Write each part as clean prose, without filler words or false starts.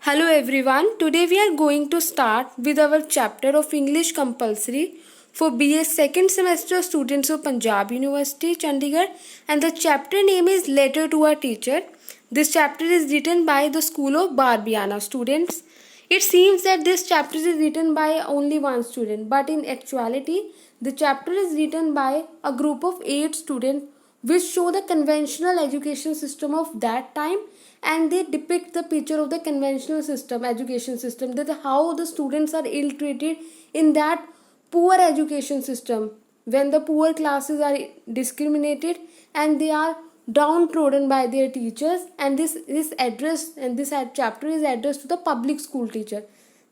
Hello everyone. Today we are going to start with our chapter of English compulsory for BA second semester students of Punjab University Chandigarh, and the chapter name is Letter to a Teacher. This chapter is written by the School of Barbiana students. It seems that this chapter is written by only one student, but in actuality the chapter is written by a group of 8 students which show the conventional education system of that time, and they depict the picture of the conventional system education system, that how the students are ill treated in that poor education system, when the poor classes are discriminated and they are downtrodden by their teachers. And this address and this chapter is addressed to the public school teacher.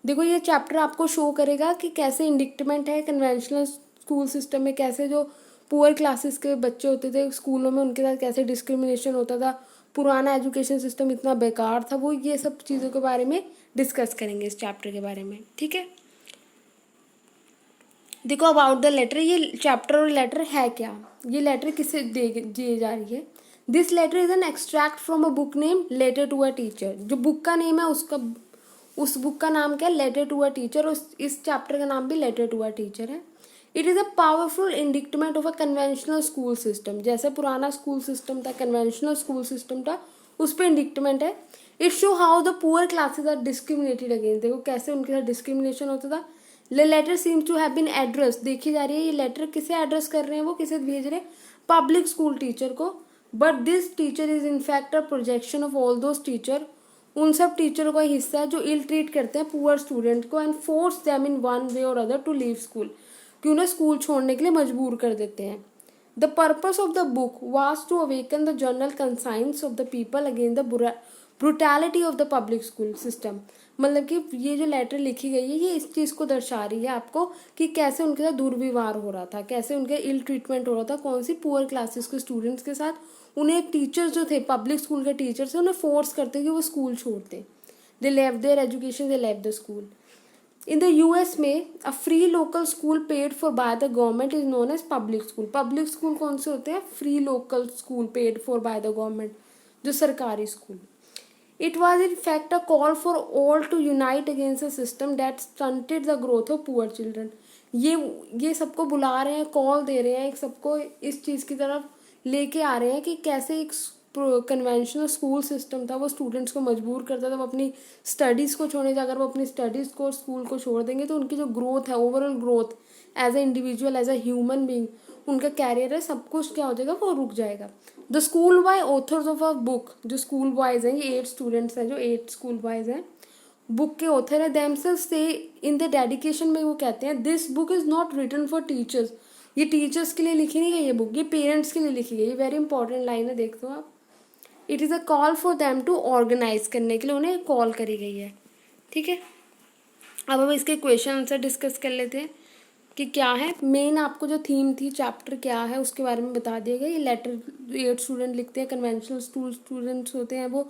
देखो ये chapter आपको show करेगा कि कैसे indictment है conventional school system में, कैसे जो पुअर क्लासेस के बच्चे होते थे स्कूलों में उनके साथ कैसे डिस्क्रिमिनेशन होता था, पुराना एजुकेशन सिस्टम इतना बेकार था, वो ये सब चीज़ों के बारे में डिस्कस करेंगे इस चैप्टर के बारे में. ठीक है, देखो अबाउट द लेटर, ये चैप्टर और लेटर है क्या, ये लेटर किसे दी जा रही है. This letter is an extract from a book name letter to a teacher. जो बुक का नेम है उसका, उस बुक का नाम क्या है, लेटर टू अ टीचर, और इस चैप्टर का नाम भी लेटर टू अ टीचर है. It is a powerful indictment of a conventional school system. जैसे पुराना स्कूल सिस्टम था, कन्वेंशनल स्कूल सिस्टम था, उस पर इंडिक्टमेंट है. It show how the poor classes are discriminated against. देखो कैसे उनके साथ डिस्क्रिमिनेशन होता था. Letter seems to have been address. देखी जा रही है ये लेटर किसे एड्रेस कर रहे हैं, वो किसे भेज रहे हैं, पब्लिक स्कूल टीचर को. But this teacher is in fact a projection of all those teacher. उन सब टीचरों का हिस्सा है जो इल ट्रीट करते हैं पुअर स्टूडेंट को and force them in one way और अदर टू लीव स्कूल, कि उन्हें स्कूल छोड़ने के लिए मजबूर कर देते हैं. The purpose of the book was to awaken the general conscience of the people against the brutality of the public school system. मतलब कि ये जो लेटर लिखी गई है ये इस चीज़ को दर्शा रही है आपको कि कैसे उनके साथ दुर्व्यवहार हो रहा था, कैसे उनके इल ट्रीटमेंट हो रहा था, कौन सी पुअर क्लासेस के स्टूडेंट्स के साथ. उन्हें टीचर्स जो थे, पब्लिक स्कूल के टीचर्स थे, उन्हें फोर्स करते कि वो स्कूल छोड़ते. दे लेव there education, they leave the school. In the US में a free local school paid for by the government is known as public school. Public school कौन से होते हैं, free local school paid for by the government, जो सरकारी school. It was in fact a call for all to unite against a system that stunted the growth of poor children. ये सबको बुला रहे हैं, कॉल दे रहे हैं, सबको इस चीज़ की तरफ लेके आ रहे हैं कि कैसे एक कन्वेंशनल स्कूल सिस्टम था वो स्टूडेंट्स को मजबूर करता था वो अपनी स्टडीज़ को छोड़ने से. अगर वो अपनी स्टडीज़ को स्कूल को छोड़ देंगे तो उनकी जो ग्रोथ है, overall growth as a individual, as a human being, उनका कैरियर है, सब कुछ क्या हो जाएगा, वो रुक जाएगा. The school boy authors of a book, जो स्कूल बॉयज हैं, ये 8 स्टूडेंट्स हैं, जो 8 स्कूल बॉयज हैं, बुक के ऑथर है. देमसेल्व्स से इन द डेडिकेशन में वो कहते हैं this book is not written for teachers. ये टीचर्स के लिए लिखी नहीं गई ये बुक, ये पेरेंट्स के लिए लिखी गई. वेरी इंपॉर्टेंट लाइन है, देख दो आप. It is a call for them to organise करने के लिए उन्हें कॉल करी गई है. ठीक है, अब हम इसके क्वेश्चन आंसर डिस्कस कर लेते हैं कि क्या है. मेन आपको जो थीम थी चैप्टर क्या है उसके बारे में बता दिया गया. ये लेटर 8 स्टूडेंट लिखते हैं, कन्वेंशनल स्टूडेंट्स होते हैं, वो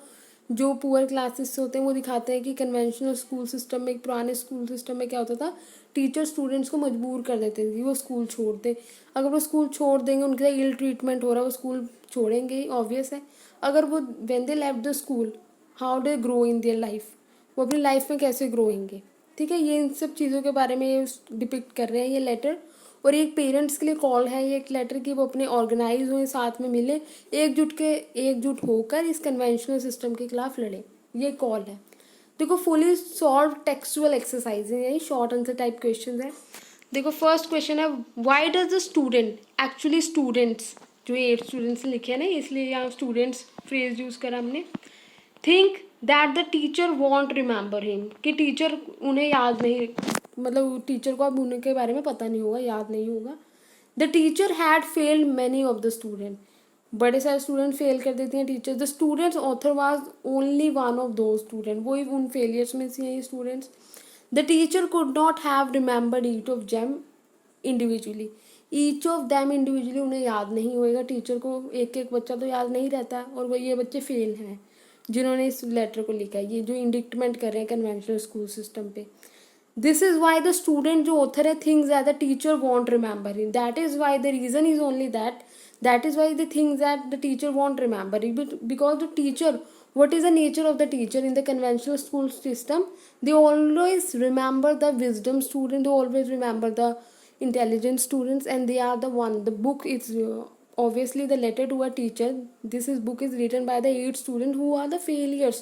जो पुअर क्लासेस से होते हैं, वो दिखाते हैं कि कन्वेंशनल स्कूल सिस्टम में, पुराने स्कूल सिस्टम में क्या होता था, टीचर स्टूडेंट्स को मजबूर कर देते थे कि वो स्कूल छोड़ दे. अगर वो स्कूल छोड़ देंगे, उनके साथ इल ट्रीटमेंट हो रहा है, वो स्कूल छोड़ेंगे ही, ऑब्वियस है. अगर वो when they left the school, how they grow in their life, वो अपनी लाइफ में कैसे ग्रो होंगे. ठीक है, ये इन सब चीज़ों के बारे में ये डिपिक्ट कर रहे हैं ये लेटर. और एक पेरेंट्स के लिए कॉल है ये एक लेटर कि वो अपने ऑर्गेनाइज हुए, साथ में मिले, एकजुट होकर इस कन्वेंशनल सिस्टम के खिलाफ लड़े. ये कॉल है. देखो फुली सॉल्व टेक्सुअल एक्सरसाइज है, ये शॉर्ट आंसर टाइप क्वेश्चन है. देखो फर्स्ट क्वेश्चन है, why does the student, actually students जो 8 स्टूडेंट्स लिखे हैं ना, इसलिए यहाँ स्टूडेंट्स फ्रेज यूज़ करा हमने. Think that the teacher won't remember him, कि टीचर उन्हें याद नहीं, मतलब टीचर को अब उनके बारे में पता नहीं होगा, याद नहीं होगा. The teacher had failed many of the student, बड़े सारे स्टूडेंट फेल कर देते हैं टीचर. The students author was only one of two student, वही उन फेलियर्स में से हैं ये students. The teacher could not have remembered each of them individually, each of them individually उन्हें याद नहीं होएगा. टीचर को एक एक बच्चा तो याद नहीं रहता, और वो ये बच्चे फेल हैं जिन्होंने इस लेटर को लिखा है, ये जो इंडिक्टमेंट कर रहे हैं कन्वेंशनल स्कूल सिस्टम पे. This is why the student जो ऑथर है thinks that the teacher won't remember him. That is why the reason is only that is why the things that the teacher won't remember him, because the teacher What is the nature of the teacher in the conventional school system? They always remember the wisdom student, they always remember the intelligent students, and they are the one. The book is obviously the letter to a teacher. This is book is written by the 8 students who are the failures,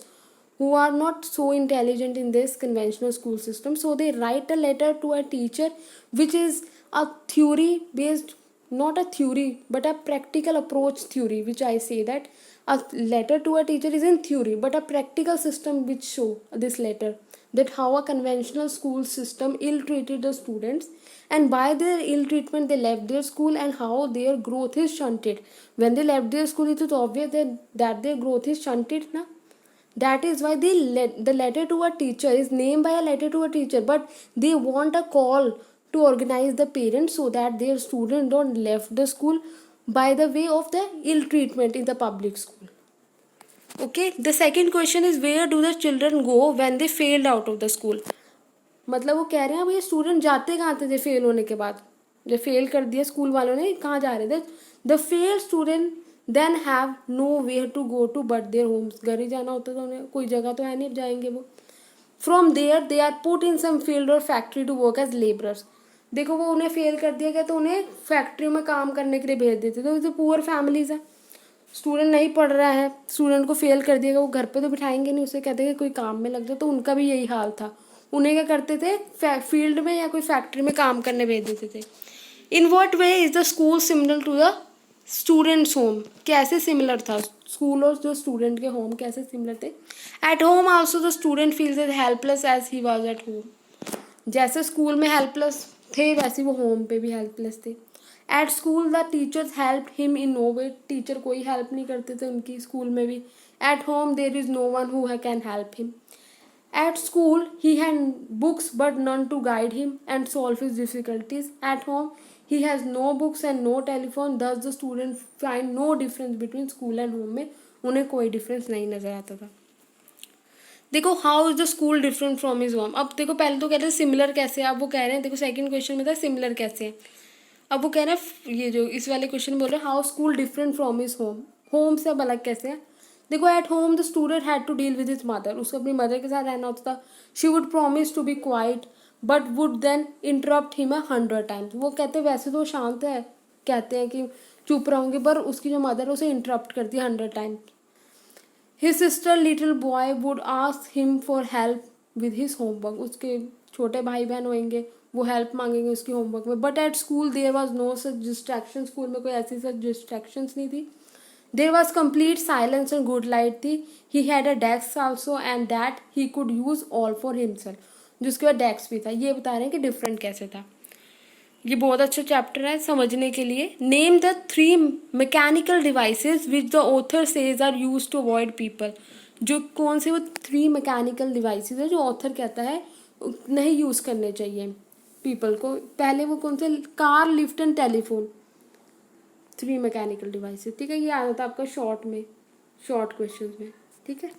who are not so intelligent in this conventional school system. So they write a letter to a teacher, which is a theory based, not a theory but a practical approach theory, which I say that a letter to a teacher is in theory, but a practical system which show this letter that how a conventional school system ill treated the students, and by their ill treatment they left their school, and how their growth is shunted. When they left their school, it is obvious that their growth is shunted na. That is why the letter to a teacher is named by a letter to a teacher, but they want a call to organize the parents so that their student don't left the school by the way of the ill treatment in the public school. Okay, the second question is, where do the children go when they failed out of the school? मतलब वो कह रहे हैं भैया student जाते कहाँ थे fail होने के बाद, जब फेल कर दिया स्कूल वालों ने, कहाँ जा रहे थे? The fail student then have nowhere to go to but their homes, घर ही जाना होता था उन्हें, कोई जगह तो है नहीं जाएंगे वो. From there they are put in some field और factory to work as labourers. देखो वो उन्हें फेल कर दिया गया तो उन्हें फैक्ट्री में काम करने के लिए भेज देते थे. तो पुअर फैमिलीज है, स्टूडेंट नहीं पढ़ रहा है, स्टूडेंट को फेल कर दिया, वो घर पे तो बिठाएंगे नहीं उसे, कहते हैं कि कोई काम में लग जाए. तो उनका भी यही हाल था, उन्हें क्या करते थे फील्ड में या कोई फैक्ट्री में काम करने भेज देते थे. In what way is the school similar to the students home? कैसे सिमिलर था स्कूल और जो स्टूडेंट के होम, कैसे सिमिलर थे? At home also the student feels is helpless as he was at home. जैसे स्कूल में हेल्पलेस थे वैसे वो होम पे भी हेल्पलेस थे. At school the teachers help him in no way. Teacher कोई हेल्प नहीं करते थे उनकी स्कूल में भी. At home there is no one who can help him. At school, he had books but none to guide him and solve his difficulties. At home, he has no books and no telephone. Thus, the student find no difference between school and home. में उन्हें कोई difference नहीं नजर आता था. देखो how is the school different from his home. अब देखो पहले तो कह रहे हैं सिमिलर कैसे है, अब वो कह रहे हैं, देखो सेकंड क्वेश्चन में था सिमिलर कैसे है, अब वो कह रहे हैं ये जो इस वाले क्वेश्चन बोल रहे हैं how school different from his home, home से अब अलग कैसे है. देखो at home the student had to deal with his mother. उसको अपनी मदर के साथ रहना होता था. She would promise to be quiet but would then interrupt him 100 times. वो कहते वैसे तो शांत है, कहते हैं कि चुप रहूंगी, पर उसकी जो मदर है उसे इंटरप्ट करती है 100 times. His sister little boy would ask him for help with his homework. उसके छोटे भाई बहन होंगे, वो हेल्प मांगेंगे उसकी होमवर्क में. But at school there was no such distraction. School में कोई ऐसी सच डिस्ट्रैक्शंस नहीं थी. There was complete silence and good light थी. He had a desk also and that he could use all for himself. जिसके बाद desk भी था. ये बता रहे हैं कि डिफरेंट कैसे था. ये बहुत अच्छा चैप्टर है समझने के लिए. Name the 3 mechanical devices which the author says are use to avoid people. जो कौन से वो 3 मैकेनिकल डिवाइसेस है जो ऑथर कहता है नहीं यूज करने चाहिए पीपल को. पहले वो कौन से, car, lift and telephone, 3 mechanical devices. ठीक है, ये आना था आपका शॉर्ट क्वेश्चन में. ठीक है,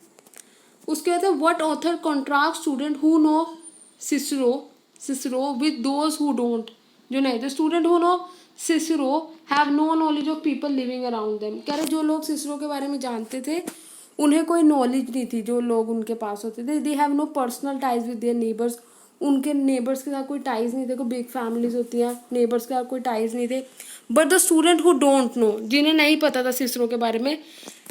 उसके बाद what author contrast student who know Cicero with those who don't. जो नहीं, the student who know Cicero have no knowledge of people living around them. कह रहे जो लोग सिसरो के बारे में जानते थे उन्हें कोई नॉलेज नहीं थी जो लोग उनके पास होते थे. They have no personal ties with their neighbours. उनके नेबर्स के साथ कोई टाइज नहीं थे. कोई बिग फैमिलीज होती हैं, नेबर्स के साथ कोई टाइज नहीं थे. But the student who don't know, जिन्हें नहीं पता था सिसरो के बारे में,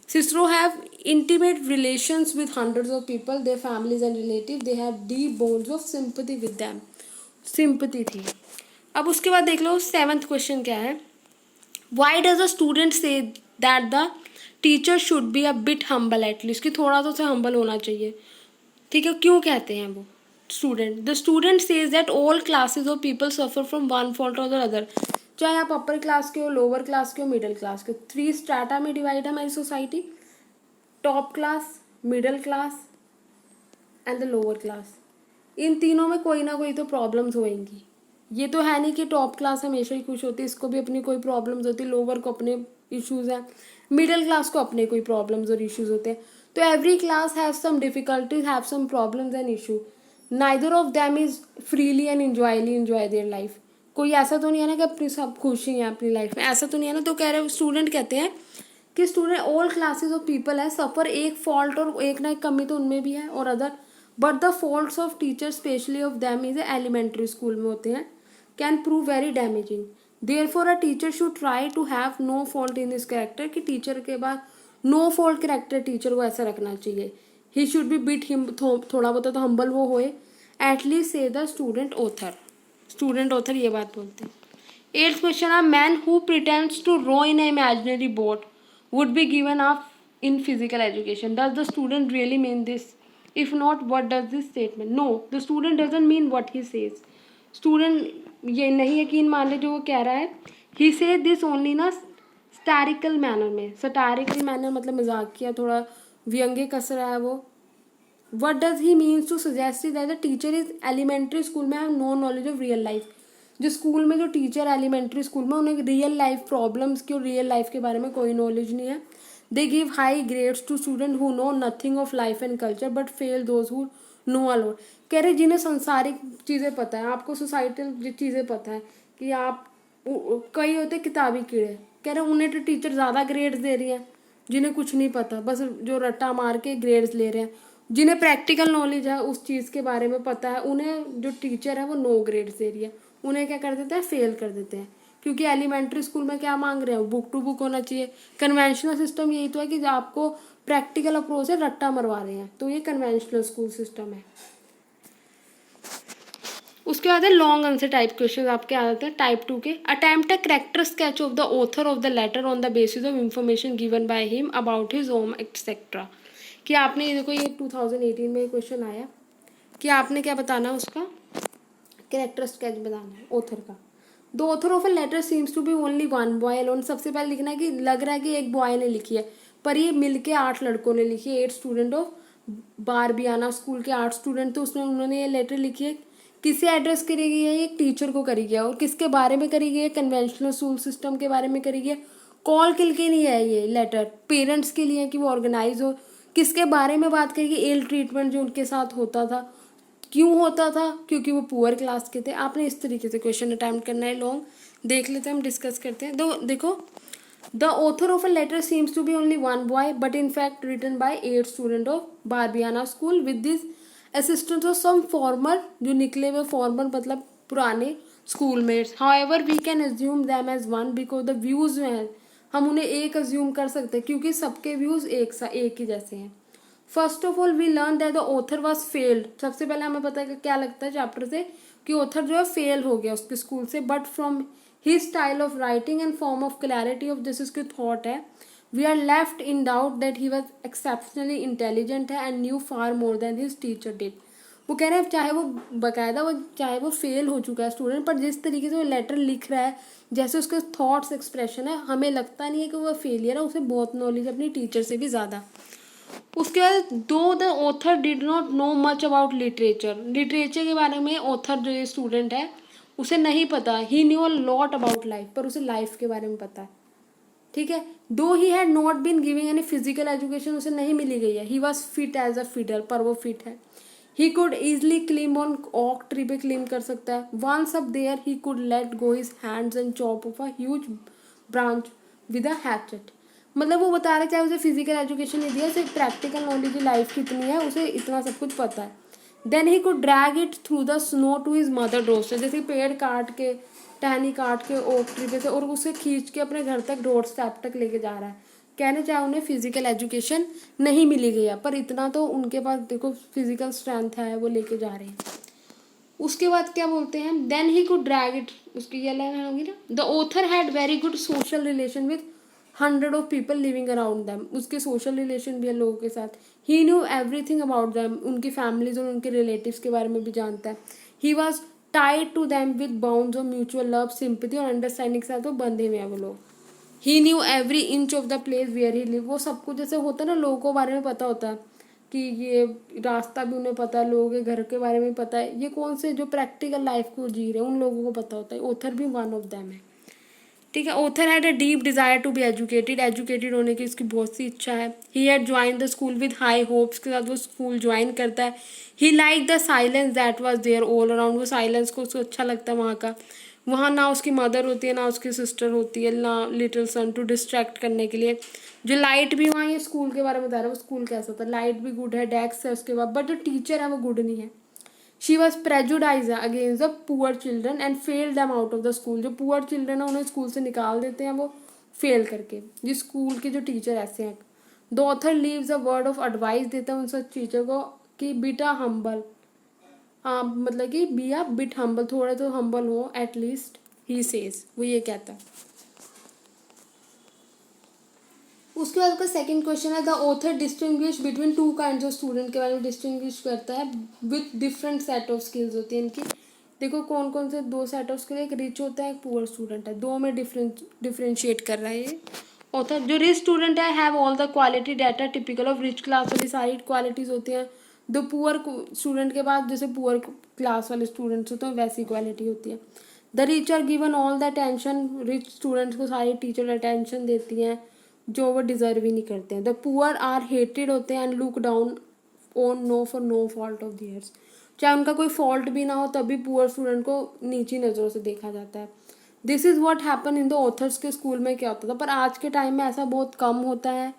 Cicero have intimate relations with hundreds of people, their families and relative. They have deep bonds of sympathy with them. Sympathy थी. अब उसके बाद देख लो 7th क्वेश्चन क्या है. Why does the student say that the teacher should be a bit humble at least, कि थोड़ा तो उसे हम्बल होना चाहिए. ठीक है, क्यों कहते हैं वो student. The student says that all classes of people suffer from one fault और द अदर. चाहे आप अपर क्लास के हो, लोअर क्लास के हो, मिडिल क्लास के. 3 स्ट्राटा में डिवाइड है हमारी society. Top class, middle class and the lower class. इन तीनों में कोई ना कोई तो प्रॉब्लम्स होएंगी. ये तो है नहीं कि टॉप क्लास हमेशा ही खुश होती है, इसको भी अपनी कोई प्रॉब्लम्स होती है. लोअर को अपने इश्यूज हैं, मिडिल क्लास को अपने कोई प्रॉब्लम्स और इश्यूज होते हैं. तो every class have some difficulties, have some problems and issue. Neither of them is freely and enjoy their life. कोई ऐसा तो नहीं है ना कि अपनी सब खुशी है अपनी लाइफ में, ऐसा तो नहीं है ना. तो कह रहे स्टूडेंट कहते हैं कि student all classes of people है सफ़र एक फॉल्ट और एक ना एक कमी तो उनमें भी है और other, but the faults of teacher specially of them is elementary school में होते हैं, can prove very damaging. Therefore a teacher should try to have no fault in this character, कि टीचर के बाद नो फॉल्ट कैरेक्टर टीचर को ऐसा रखना चाहिए। He should be bit him, थोड़ा बहुत तो हम्बल वो होए, at least says the student author. Student author ये बात बोलते हैं। Eighth question, a man who pretends to row in a imaginary boat would be given up in physical education. Does the student really mean this? If not, what does this statement? No, the student doesn't mean what he says. Student ये नहीं यकीन मान ले जो वो कह रहा है। He say this only ना satirical manner में, satirical manner मतलब मजाकिया, थोड़ा व्यंग्य कस रहा है वो। What does he means to suggest that the teacher is elementary school में have no knowledge of real life? जो स्कूल में जो टीचर एलिमेंट्री स्कूल में उन्हें रियल लाइफ प्रॉब्लम्स की और रियल लाइफ के बारे में कोई नॉलेज नहीं है। They give high grades to student who know nothing of life and culture but fail those who know a lot. कह रहे जिन्हें सांसारिक चीज़ें पता है, आपको सोसाइटल चीज़ें पता है कि आप कई होते किताबी कीड़े, कह रहे उन्हें तो टीचर ज़्यादा ग्रेड्स दे रही है जिन्हें कुछ नहीं पता, बस जो रट्टा मार के ग्रेड्स ले रहे हैं। जिन्हें प्रैक्टिकल नॉलेज है उस चीज़ के बारे में पता है, उन्हें जो टीचर है वो नो ग्रेड्स दे रही है, उन्हें क्या कर देते हैं, फेल कर देते हैं। क्योंकि एलिमेंट्री स्कूल में क्या मांग रहे हैं, बुक टू बुक होना चाहिए। कन्वेंशनल सिस्टम यही तो है कि आपको प्रैक्टिकल अप्रोच से रट्टा मरवा रहे हैं, तो ये कन्वेंशनल स्कूल सिस्टम है। उसके बाद है लॉन्ग आंसर टाइप क्वेश्चन आपके आ जाते हैं टाइप 2 के। Attempt a character sketch of the author of the later on the basis of information given by him about his home etcetera. कि आपने देखो ये 2018 में क्वेश्चन आया कि आपने क्या बताना है, उसका कैरेक्टर स्केच बताना है ऑथर का। The author of a letter seems to be only one boy alone. सबसे पहले लिखना है कि लग रहा है कि एक बॉय ने लिखी है, पर ये मिलके 8 लड़कों ने लिखी है। 8 स्टूडेंट ऑफ बारबियाना स्कूल के 8 स्टूडेंट थे, उसमें उन्होंने ये लेटर लिखी है। किसे एड्रेस करी गई है, एक टीचर को करी गया, और किसके बारे में करी गई है, कन्वेंशनल स्कूल सिस्टम के बारे में करी गई है। कॉल किल के लिए है ये लेटर, पेरेंट्स के लिए कि वो ऑर्गेनाइज हो। किसके बारे में बात करेगी, इल ट्रीटमेंट जो उनके साथ होता था। क्यों होता था, क्योंकि वो पुअर क्लास के थे। आपने इस तरीके से क्वेश्चन अटैम्प्ट करना है। लॉन्ग देख लेते हैं, हम डिस्कस करते हैं। तो देखो, the author of a letter seems to be only one boy but in fact written by 8 student of Barbiana school with this assistant of some former, जो निकले हुए फॉर्मर मतलब पुराने schoolmates. However we can assume them as one because the views जो हैं हम उन्हें एक अज्यूम कर सकते हैं क्योंकि सबके व्यूज एक ही जैसे हैं। First of all we learn that the author was failed. सबसे पहले हमें पता है कि क्या लगता है चैप्टर से कि ऑथर जो है फेल हो गया उसके स्कूल से, but from his style of writing and form of clarity of this उसके थॉट है, we are left in doubt that he was exceptionally intelligent है and knew far more than his teacher did. वो कह रहे हैं चाहे वो बाकायदा वो चाहे वो फेल हो चुका है स्टूडेंट, पर जिस तरीके से वो लेटर लिख रहा है, जैसे उसके थॉट्स एक्सप्रेशन है, हमें लगता नहीं है कि वो फेलियर है, उसे बहुत नॉलेज अपनी टीचर से भी ज़्यादा। उसके बाद दो the author did not know much about literature. Literature के बारे में ऑथर जो ये स्टूडेंट है उसे नहीं पता। He knew a lot about life, पर उसे लाइफ के बारे में पता है। ठीक है, though he had not been giving any physical education, उसे नहीं मिली गई है। He was fit as a fiddle, पर वो फिट है। He could easily climb on oak tree पे क्लिम कर सकता है। Once up there he could let go his hands and chop off a huge branch with a hatchet. मतलब वो बता रहे चाहे उसे फिजिकल एजुकेशन नहीं दिया, उसे प्रैक्टिकल नॉलेज लाइफ कितनी है, उसे इतना सब कुछ पता है। Then he could drag it through the snow to his mother door. जैसे पेड़ काट के, टहनी काट के ओक ट्री पे से, और उसे खींच के अपने घर तक डोर स्टेप तक लेके जा रहा है। कहने चाहे उन्हें फिजिकल एजुकेशन नहीं मिली गई है, पर इतना तो उनके पास देखो फिजिकल स्ट्रेंथ है, वो लेके जा रहे हैं। उसके बाद क्या बोलते हैं, then he could drag it, उसकी क्या लाइन होगी ना, the author had very good social relation with 100 of people living around them. उसके सोशल रिलेशन भी है लोगों के साथ। He knew everything about them, उनकी फैमिलीज और उनके रिलेटिव्स के बारे में भी जानता है। He was tied to them with bounds of mutual love, sympathy और अंडरस्टैंडिंग के साथ वो बंधे हुए हैं वो लोग। He knew every inch of the place where he live, वो सब कुछ जैसे होता है ना, लोगों को बारे में पता होता है कि ये रास्ता भी उन्हें पता है, लोगों के घर के बारे में पता है, ये कौन से जो प्रैक्टिकल लाइफ को जी रहे हैं उन लोगों को पता होता है। ऑथर भी वन ऑफ दैम है। ठीक है, author had a deep desire to be educated, educated होने की इसकी बहुत सी इच्छा है। He had join the school with high hopes, के साथ वो स्कूल ज्वाइन करता है। He like the silence that was there all around, वो साइलेंस को उसको अच्छा लगता है वहाँ का। वहाँ ना उसकी मदर होती है ना उसकी सिस्टर होती है ना लिटिल सन टू डिस्ट्रैक्ट करने के लिए। जो लाइट भी वहाँ, ये स्कूल के बारे में बता रहा है, वो स्कूल कैसा होता है, लाइट भी गुड है, डेस्क है उसके बाद, बट जो टीचर है वो गुड नहीं है। She was prejudice against the poor children and fail them out of the school. जो पुअर चिल्ड्रन है उन्हें स्कूल से निकाल देते हैं वो फेल करके। ये स्कूल के जो टीचर ऐसे हैं। The author leaves a word of advice देता है उन सब टीचर को कि बीटा हम्बल, हाँ मतलब कि बी आ बिट हम्बल, थोड़ा तो हम्बल हो एटलीस्ट, ही सेज, वो ये कहता है। उसके बाद उसका सेकंड क्वेश्चन है the author distinguish between two kinds of student, के बारे में डिस्टिंग्विश करता है with different set of skills होती है इनकी। देखो कौन कौन से दो सेट ऑफ स्किल, एक रिच होता है एक पुअर स्टूडेंट है, दो में डिफरेंशिएट कर रहा है ये ऑथर। जो रिच स्टूडेंट है have all the quality data typical of rich class वाली सारी क्वालिटीज होती हैं। द पुअर स्टूडेंट के पास जैसे पुअर क्लास वाले स्टूडेंट्स होते हैं वैसी क्वालिटी होती है। The rich are given all the attention, rich students को सारी टीचर अटेंशन देती हैं जो वो डिजर्व ही नहीं करते हैं। द पुअर आर हेटेड होते हैं and look down on no for no fault of theirs, चाहे उनका कोई फॉल्ट भी ना हो तभी पुअर स्टूडेंट को नीची नज़रों से देखा जाता है। This is what happen in the author's के स्कूल में क्या होता था, पर आज के टाइम में ऐसा बहुत कम होता है।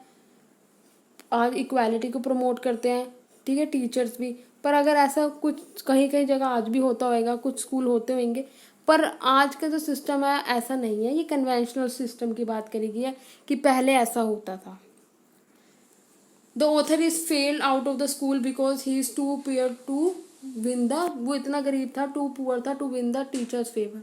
आज इक्वालिटी को प्रमोट करते हैं, ठीक है, टीचर्स भी, पर अगर ऐसा कुछ कहीं कहीं जगह आज भी होता होएगा, कुछ स्कूल होते होंगे, पर आज का जो सिस्टम है ऐसा नहीं है। ये कन्वेंशनल सिस्टम की बात करी गई है कि पहले ऐसा होता था। The author is failed out of the school because he is too poor to win the, वो इतना गरीब था, टू पुअर था to win the teacher's favour.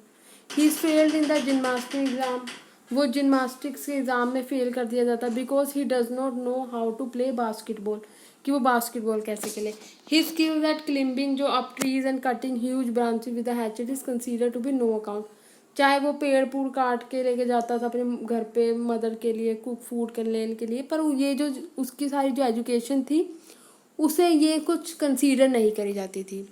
He is failed in the gymnastic exam, वो जिम्नास्टिक्स के exam में fail कर दिया जाता because he does not know how to play basketball, कि वो बास्केटबॉल कैसे खेले। ही स्किल एट क्लिम्बिंग, जो up trees and cutting huge branches with hatchet is consider to be no account. चाहे वो पेड़ पूड़ काट के लेके जाता था अपने घर पे मदर के लिए कुक फूड करने के लिए, पर ये जो उसकी सारी जो एजुकेशन थी उसे ये कुछ कंसीडर नहीं करी जाती थी,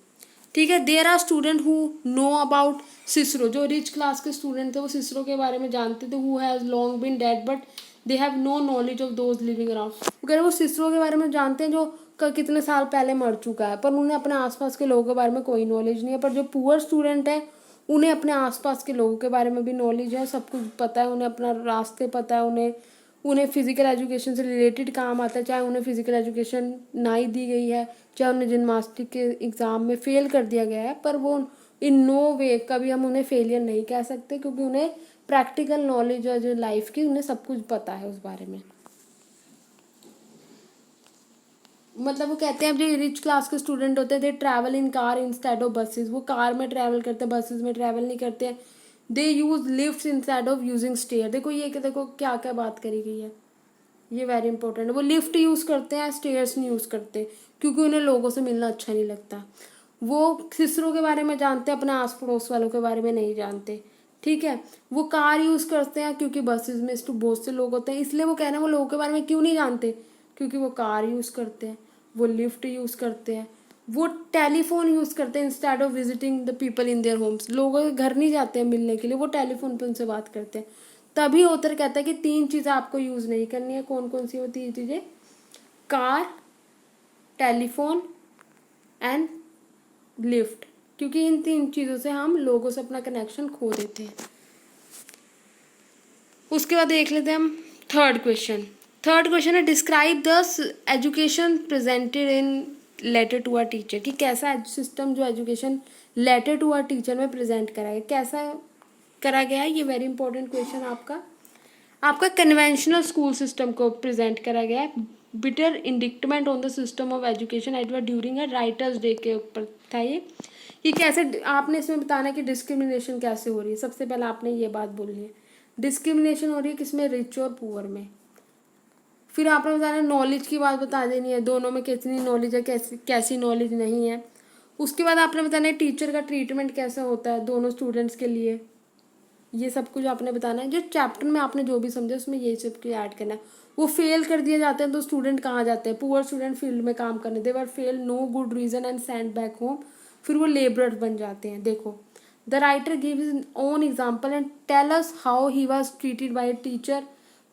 ठीक है। There are student who know about Cicero, जो रिच क्लास के स्टूडेंट थे वो सिसरो के बारे में जानते थे, who has long been dead but they have no knowledge of those living around. अगर वो सिसरो के बारे में जानते हैं जो कितने साल पहले मर चुका है, पर उन्हें अपने आसपास के लोगों के बारे में कोई नॉलेज नहीं है। पर जो पुअर स्टूडेंट है उन्हें अपने आसपास के लोगों के बारे में भी नॉलेज है, सब कुछ पता है, उन्हें अपना रास्ते पता है, उन्हें फिजिकल एजुकेशन से रिलेटेड काम आता है, चाहे उन्हें फिजिकल एजुकेशन ना ही दी गई है, चाहे उन्हें जिम्नास्टिक के एग्ज़ाम में फेल कर दिया गया है, पर वो इन नो वे कभी हम उन्हें फेलियर नहीं कह सकते, क्योंकि उन्हें प्रैक्टिकल नॉलेज है जो लाइफ की, उन्हें सब कुछ पता है उस बारे में। मतलब वो कहते हैं जो रिच क्लास के स्टूडेंट होते हैं they travel in car instead of buses, वो कार में ट्रैवल करते हैं, बसेस में ट्रैवल नहीं करते हैं। They use lift instead of using stair. देखो ये देखो क्या क्या बात करी गई है, ये वेरी इंपॉर्टेंट है। वो लिफ्ट यूज़ करते हैं, स्टेयर्स नहीं यूज़ करते, क्योंकि उन्हें लोगों से मिलना अच्छा नहीं लगता। वो सिसरों के बारे में जानते हैं, अपने आस पड़ोस वालों के बारे में नहीं जानते, ठीक है। वो कार यूज़ करते हैं क्योंकि बसेस में बहुत से लोग होते हैं, इसलिए वो कह रहे हैं वो लोगों के बारे में क्यों नहीं जानते, क्योंकि वो कार यूज़ करते हैं, वो लिफ्ट यूज़ करते हैं, वो टेलीफोन यूज़ करते हैं instead of visiting the people in their homes. लोगों के घर नहीं जाते हैं मिलने के लिए, वो टेलीफोन पे उनसे बात करते हैं। तभी ऑथर कहता है कि 3 चीज़ें आपको यूज़ नहीं करनी है। कौन कौन सी वो 3 चीज़ें? कार, टेलीफोन एंड लिफ्ट, क्योंकि इन 3 चीज़ों से हम लोगों से अपना कनेक्शन खो देते हैं। उसके बाद देख लेते हैं हम थर्ड क्वेश्चन है describe the education presented in letter to a teacher, कि कैसा सिस्टम जो education letter to a teacher में प्रेजेंट करा है, कैसा करा गया है। ये वेरी इंपॉर्टेंट क्वेश्चन आपका कन्वेंशनल स्कूल सिस्टम को प्रेजेंट करा गया है। Bitter indictment on the system of education Edward during a writer's day के ऊपर था ये कैसे आपने इसमें बताना है कि डिस्क्रिमिनेशन कैसे हो रही है। सबसे पहले आपने ये बात बोलनी है, डिस्क्रिमिनेशन हो रही है किसमें, रिच और पुअर में। फिर आपने बताना नॉलेज की बात बता देनी है, दोनों में कितनी नॉलेज है, कैसी नॉलेज नहीं है। उसके बाद आपने बताना है टीचर का ट्रीटमेंट कैसा होता है दोनों स्टूडेंट्स के लिए, ये सब कुछ आपने बताना है। जो चैप्टर में आपने जो भी समझा उसमें ये सब कुछ ऐड करना है। वो फेल कर दिए जाते हैं तो स्टूडेंट कहाँ जाते हैं, पुअर स्टूडेंट फील्ड में काम करने, they were fail no good reason and send back home, फिर वो लेबरर बन जाते हैं। देखो the writer give his own example and tell us how he was treated by teacher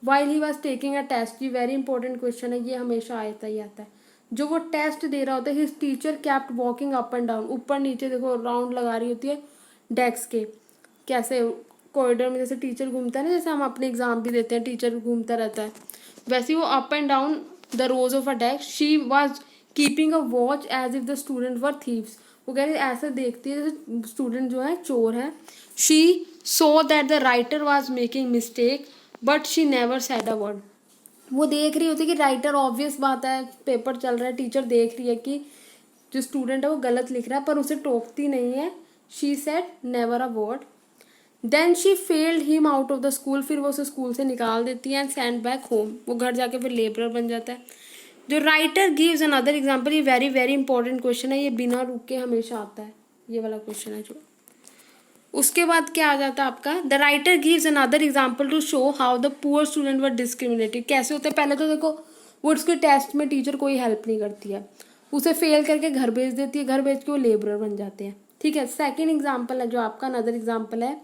while he was taking a test. ये very important question है, ये हमेशा आता ही आता है। जो वो टेस्ट दे रहा होता है, his teacher kept walking up and down, ऊपर नीचे देखो राउंड लगा रही होती है डेस्क के, कैसे कॉरिडोर में जैसे टीचर घूमता है ना, जैसे हम अपने एग्जाम भी देते हैं टीचर घूमता रहता है, वैसे ही वो up and down the rows of a desk she was keeping a watch as if the student were thieves. वो कह रहे ऐसा देखती है जैसे स्टूडेंट जो है चोर है। She so that the writer was making mistake but she never said a word. वो देख रही होती कि राइटर, ऑब्वियस बात है पेपर चल रहा है, टीचर देख रही है कि जो स्टूडेंट है वो गलत लिख रहा है, पर उसे टोकती नहीं है। She said never a word. Then she failed him out of the school, फिर वो उसे स्कूल से निकाल देती है एंड सेंड बैक होम। वो घर जाके फिर लेबरर बन जाता है। जो राइटर गिव्स अनदर एग्जाम्पल, ये वेरी वेरी इंपॉर्टेंट क्वेश्चन है, ये बिना रुक के हमेशा आता है, ये वाला क्वेश्चन है जो। उसके बाद क्या आ जाता है आपका, the writer gives another example to show how the poor student were discriminated. कैसे होते हैं, पहले तो देखो वो उसके टेस्ट में टीचर कोई हेल्प नहीं करती है, उसे फेल करके घर भेज देती है, घर भेज के वो लेबरर बन जाते हैं। ठीक है, सेकेंड एग्जाम्पल है जो आपका, अनदर एग्जाम्पल है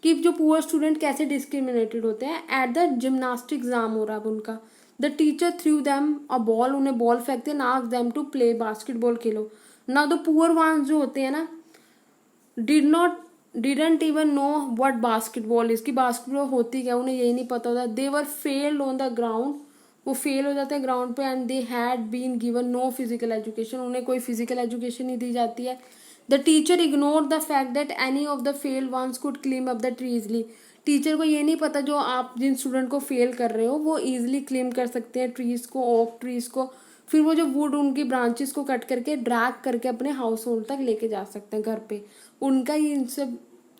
कि जो पुअर स्टूडेंट कैसे डिस्क्रिमिनेटेड होते हैं। एट द जिमनास्टिक एग्जाम हो रहा है उनका, the teacher threw them a ball, उन्हें बॉल फेंकते हैं, ask them to play basketball खेलो। ना द पुअर वंस जो होते हैं ना didn't even know what basketball is, की बास्केटबॉल होती क्या, उन्हें यही नहीं पता होता। They were failed on the ground, वो फेल हो जाते हैं ग्राउंड पे। And they had been given no physical education, उन्हें कोई फिजिकल एजुकेशन नहीं दी जाती है। The teacher ignore the fact that any of the failed ones could climb up the tree easily. Teacher को ये नहीं पता जो आप जिन स्टूडेंट को फेल कर रहे हो वो इजिली क्लेम कर सकते हैं ट्रीज को, ओक ट्रीज को। फिर वो जो वुड उनकी ब्रांचेस को कट करके ड्रैग करके अपने हाउस होल्ड तक लेके जा सकते हैं घर पे। उनका ये इन सब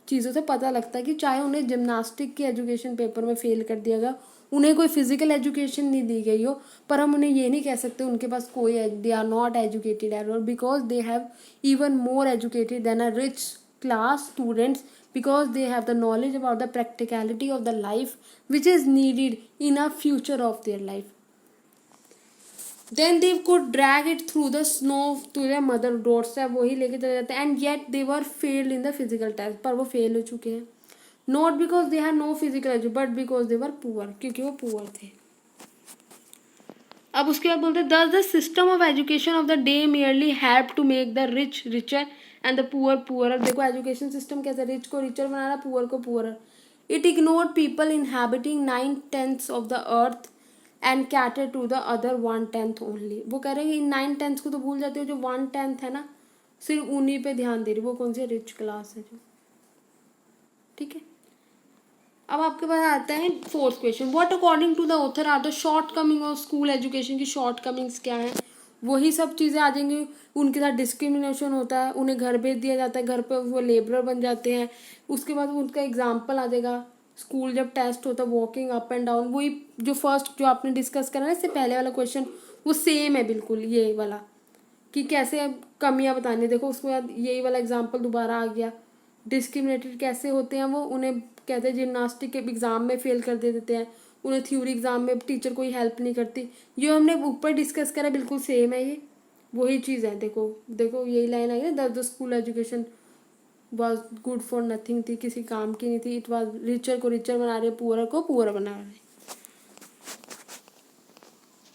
चीज़ों से पता लगता है कि चाहे उन्हें जिमनास्टिक की एजुकेशन पेपर में फेल कर दिया गया, उन्हें कोई फिजिकल एजुकेशन नहीं दी गई हो, पर हम उन्हें ये नहीं कह सकते उनके पास कोई, they are not educated at all, because they have even more educated than a rich class students, because they have the knowledge about the practicality of the life which is needed in a future of their life. Then they could drag it through the snow to their mother doorstep, वही लेके चले जाते हैं। and yet they were failed in the physical test, पर वो fail हो चुके हैं। not because they had no physical education but because they were poor, क्योंकि वो poor थे। अब उसके बाद बोलते हैं thus the system of education of the day merely helped to make the rich richer and the poor poorer। देखो education system कैसे, रिच को रिचर बना रहा, पुअर को poor. It ignored people inhabiting 9/10 of the earth and cater to the other 1/10 only। वो कह रहे हैं 9/10 को तो भूल जाते हो, जो 1/10 है ना सिर्फ उन्हीं पे ध्यान दे रही। वो कौन सी रिच क्लास है जो, ठीक है। अब आपके पास आता है fourth question, what according to the author are the shortcoming of school education की शॉर्ट कमिंग्स क्या है। वही सब चीज़ें आ जाएंगी। उनके साथ डिस्क्रिमिनेशन होता है, उन्हें घर भेज दिया जाता है, घर पे वो लेबरर बन जाते हैं। उसके बाद उनका एग्जाम्पल आ जाएगा, स्कूल जब टेस्ट होता है वॉकिंग अप एंड डाउन, वही जो फर्स्ट जो आपने डिस्कस करा ना इससे पहले वाला क्वेश्चन वो सेम है बिल्कुल ये वाला, कि कैसे कमियां बतानी। देखो उसके बाद यही वाला एग्जाम्पल दोबारा आ गया। डिस्क्रिमिनेटेड कैसे होते हैं वो, उन्हें कहते हैं जिमनास्टिक के एग्जाम में फेल कर दे देते हैं, उन्हें थ्योरी एग्जाम में टीचर कोई हेल्प नहीं करती। जो हमने ऊपर डिस्कस करा बिल्कुल सेम है, ये वही चीज़ है। देखो देखो यही लाइन आई है, the school education was good for nothing थी, किसी काम की नहीं थी। इट वॉज रिचर को रिचर बना रहे, पुअर को पुअर बना रहे।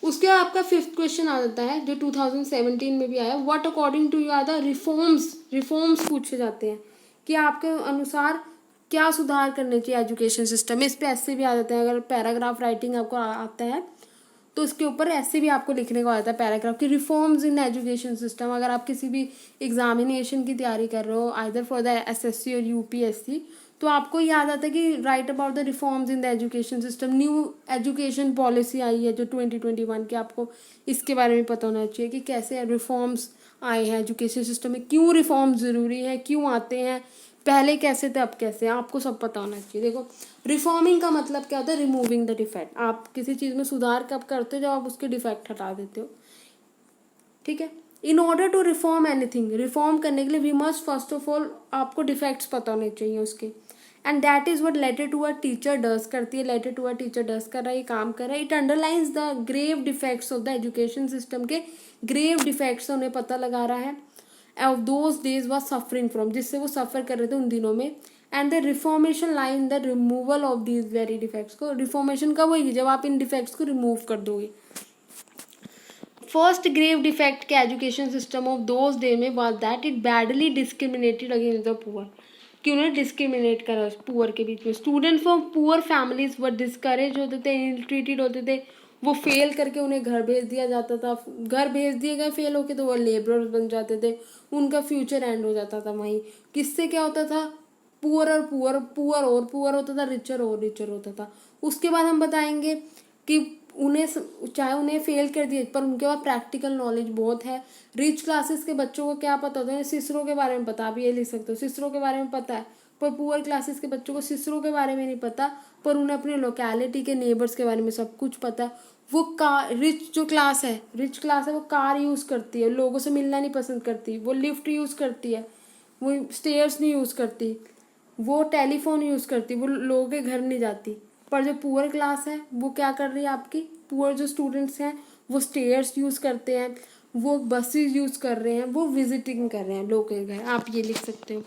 उसके बाद आपका फिफ्थ क्वेश्चन आ जाता है जो 2017 में भी आया, what according to you are the reforms पूछे जाते हैं कि आपके अनुसार क्या सुधार करने चाहिए एजुकेशन सिस्टम में। इस पे ऐसे भी आ जाते हैं, अगर पैराग्राफ राइटिंग आपको आता है तो इसके ऊपर ऐसे भी आपको लिखने को आता है पैराग्राफ की रिफॉर्म्स इन एजुकेशन सिस्टम। अगर आप किसी भी एग्जामिनेशन की तैयारी कर रहे हो आइदर फॉर द एसएससी और यूपीएससी, तो आपको याद आता है कि write about the reforms in the education system. New education policy आई है जो 2021 की, आपको इसके बारे में पता होना चाहिए कि कैसे रिफॉर्म्स आए हैं एजुकेशन सिस्टम में, क्यों रिफॉर्म्स ज़रूरी है, क्यों आते हैं, पहले कैसे थे अब कैसे, आपको सब पता होना चाहिए। देखो रिफॉर्मिंग का मतलब क्या होता है, रिमूविंग द डिफेक्ट। आप किसी चीज़ में सुधार कब करते हो, जब आप उसके डिफेक्ट हटा देते हो, ठीक है। In order to reform anything, reform करने के लिए we must first of all आपको डिफेक्ट्स पता होने चाहिए उसके। And that is what letter to a teacher does करती है। Letter to a teacher does कर रहा है, ये काम कर रहा है। It underlines the grave defects of the education system, के ग्रेव डिफेक्ट्स उन्हें पता लगा रहा है। Of those days was suffering from, जिससे वो सफ़र कर रहे थे उन दिनों में। And the reformation line the removal of these very defects को, रिफॉर्मेशन कब होगी, जब आप इन डिफेक्ट्स को रिमूव कर दोगे। फर्स्ट ग्रेव डिफेक्ट के education system of those day में was that it badly discriminated against the poor, कि उन्हें डिस्क्रिमिनेट करा पुअर के बीच में। Student from poor families were discourage होते थे, इल ट्रीटेड होते थे, वो फेल करके उन्हें घर भेज दिया जाता था, घर भेज दिए गए फेल होके तो वो लेबरर बन जाते थे, उनका फ्यूचर एंड हो जाता था वहीं। किससे क्या होता था, पुअर और पुअर, पुअर और पुअर होता था, रिचर और रिचर होता था। उसके बाद हम बताएंगे कि उन्हें चाहे उन्हें फेल कर दिए पर उनके पास प्रैक्टिकल नॉलेज बहुत है। रिच क्लासेस के बच्चों को क्या पता होता है, सिसरो के बारे में पता, आप ये लिख सकते हो, सिसरो के बारे में पता है, पर पुअर क्लासेस के बच्चों को सिसरो के बारे में नहीं पता, पर उन्हें अपने लोकेलिटी के नेबर्स के बारे में सब कुछ पता है। वो कार, रिच जो क्लास है, रिच क्लास है, वो कार यूज़ करती है, लोगों से मिलना नहीं पसंद करती, वो लिफ्ट यूज़ करती है, वो स्टेयर्स नहीं यूज़ करती, वो टेलीफोन यूज़ करती, वो लोगों के घर नहीं जाती। पर जो पुअर क्लास है वो क्या कर रही है, आपकी पुअर जो स्टूडेंट्स हैं वो स्टेयर्स यूज़ करते हैं, वो बसेस यूज़ कर रहे हैं, वो विजिटिंग कर रहे हैं लोगों के घर, आप ये लिख सकते हो।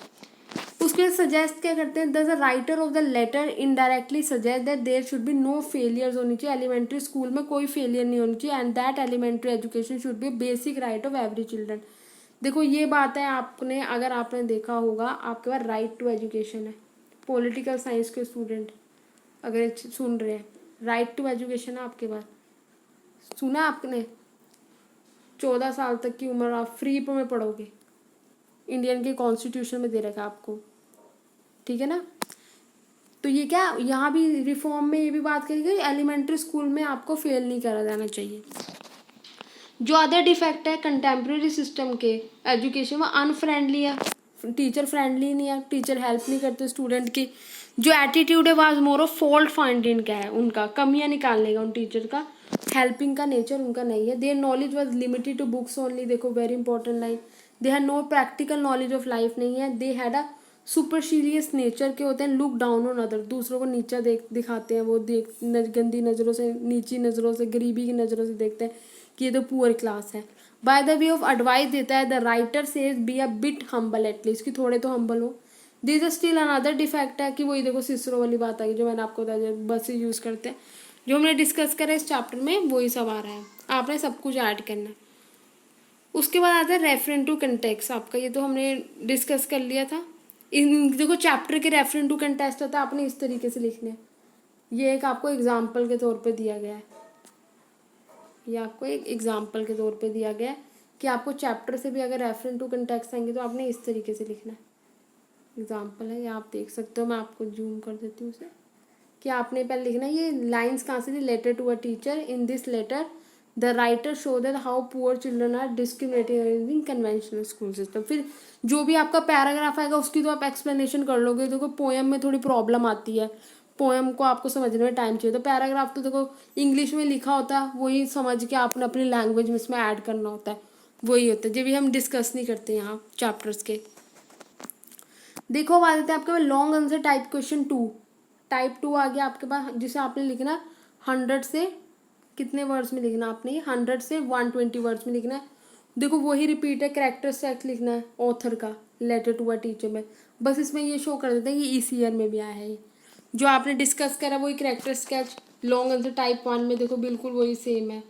उसके लिए सजेस्ट क्या करते हैं, the writer of the letter indirectly suggest that there should be no failures होनी चाहिए, एलिमेंट्री स्कूल में कोई फेलियर नहीं होनी चाहिए, and that elementary education should be basic right of every children. देखो ये बात है, आपने अगर आपने देखा होगा आपके पास राइट टू एजुकेशन है, पॉलिटिकल साइंस के स्टूडेंट अगर सुन रहे हैं, राइट टू एजुकेशन है आपके पास, सुना आपने, 14 साल तक की उम्र आप फ्री में पढ़ोगे, इंडियन के कॉन्स्टिट्यूशन में दे रखा आपको, ठीक है ना। तो ये क्या, यहाँ भी रिफॉर्म में ये भी बात करी गई, एलिमेंट्री स्कूल में आपको फेल नहीं करा जाना चाहिए। जो अदर डिफेक्ट है कंटेम्प्रेरी सिस्टम के एजुकेशन में, अनफ्रेंडली है, टीचर फ्रेंडली नहीं है, टीचर हेल्प नहीं करते स्टूडेंट की। जो एटीट्यूड है was more of fault finding का है, उनका कमियां निकालने का, उन टीचर का हेल्पिंग का नेचर उनका नहीं है। Their knowledge was limited to books only, देखो very important line, they had no practical knowledge of life नहीं है, दे हैड अ सुपरशीलियस नेचर के होते हैं, लुक डाउन ऑन अदर, दूसरों को नीचा दिखाते हैं, वो गंदी नज़रों से, नीची नज़रों से, गरीबी की नज़रों से देखते हैं कि ये तो पुअर क्लास है। By the way of advice देता है, the writer says be a bit humble at least, कि थोड़े तो हम्बल हो। This is still another defect है कि वही देखो सिसरो वाली बात आई जो मैंने आपको बताया, बस यूज़ करते हैं, जो हमने डिस्कस करा इस चैप्टर में वही सब आ रहा है, आपने सब कुछ ऐड करना है। उसके बाद आता है रेफरेंस टू कंटेक्स्ट, आपका ये तो हमने डिस्कस कर लिया था। इन देखो चैप्टर के रेफरेंस टू कंटेक्स्ट होता है, आपने इस तरीके से लिखने, ये एक आपको एग्जाम्पल के तौर पे दिया गया है, ये आपको एक एग्जाम्पल के तौर पे दिया गया है कि आपको चैप्टर से भी अगर रेफरेंस टू कंटेक्स्ट आएंगे तो आपने इस तरीके से लिखना है। एग्जाम्पल है, ये आप देख सकते हो, मैं आपको जूम कर देती हूँ उसे, कि आपने पहले लिखना है, ये लाइन्स कहाँ से थी, letter to a teacher, in this letter the writer show that how poor children are discriminated in conventional school system. फिर जो भी आपका पैराग्राफ आएगा उसकी तो आप एक्सप्लेनेशन कर लोगे, देखो पोएम में थोड़ी प्रॉब्लम आती है, पोएम को आपको समझने में टाइम चाहिए, तो पैराग्राफ तो देखो इंग्लिश में लिखा होता है, वही समझ के आपने अपनी लैंग्वेज में इसमें ऐड करना होता है, वही होता है, जब भी हम डिस्कस नहीं करते यहाँ चैप्टर्स के। देखो अब आ जाते हैं आपके पास long answer type question 2, type 2 आ गया आपके पास, जिसे आपने लिखना 100 से कितने वर्ड्स में लिखना, आपने 100 से 120 वर्ड्स में लिखना है। देखो वही रिपीट है, कैरेक्टर स्टैक लिखना है ऑथर का, लेटर टू अ टीचर में, बस इसमें ये शो कर देते हैं कि इस ईयर में भी आया है, ये जो आपने डिस्कस करा वही character sketch long answer type 1 में, देखो बिल्कुल वही सेम है,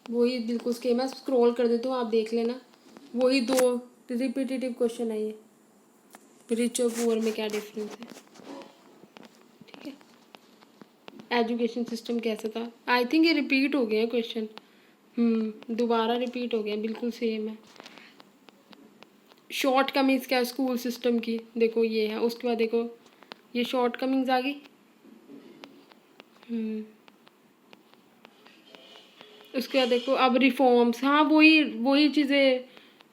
वही बिल्कुल सेम है, स्क्रॉल कर देती हूँ आप देख लेना, वही 2 रिपीटेटिव क्वेश्चन है ये, रिच और पुअर में क्या डिफरेंस है, ठीक है। एजुकेशन सिस्टम कैसा था, आई थिंक ये रिपीट हो गया क्वेश्चन, दोबारा रिपीट हो गया, बिल्कुल सेम है। शॉर्ट कमिंग्स क्या स्कूल सिस्टम की, देखो ये है, उसके बाद देखो ये शॉर्ट कमिंग्स आ गई, उसके बाद देखो अब रिफॉर्म्स, हाँ वही वही चीज़ें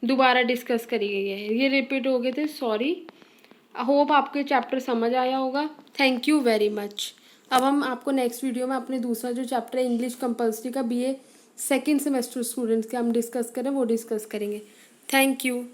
दोबारा डिस्कस करी गई है, ये रिपीट हो गए थे, सॉरी। होप आपको चैप्टर समझ आया होगा, थैंक यू वेरी मच। अब हम आपको नेक्स्ट वीडियो में अपने दूसरा जो चैप्टर है इंग्लिश कंपल्सरी का BA सेकेंड सेमेस्टर स्टूडेंट्स के हम डिस्कस करें, वो डिस्कस करेंगे। Thank you.